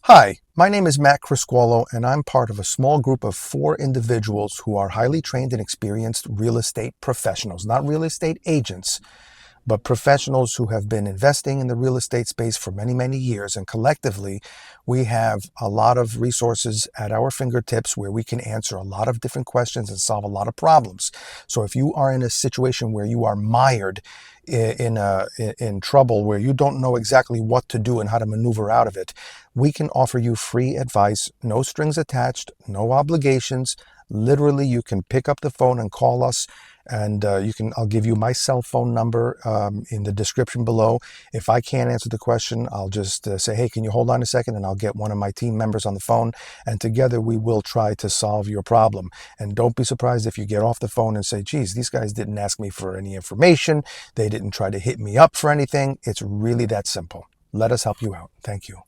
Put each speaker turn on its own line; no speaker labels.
Hi, my name is Matt Criscuolo, and I'm part of a small group of 4 individuals who are highly trained and experienced real estate professionals, not real estate agents, but professionals who have been investing in the real estate space for many, many years. And collectively, we have a lot of resources at our fingertips where we can answer a lot of different questions and solve a lot of problems. So if you are in a situation where you are mired in trouble, where you don't know exactly what to do and how to maneuver out of it, we can offer you free advice, no strings attached, no obligations. Literally, you can pick up the phone and call us, and I'll give you my cell phone number in the description below. If I can't answer the question, I'll just say, hey, can you hold on a second? And I'll get one of my team members on the phone, and together we will try to solve your problem. And don't be surprised if you get off the phone and say, geez, these guys didn't ask me for any information. They didn't try to hit me up for anything. It's really that simple. Let us help you out. Thank you.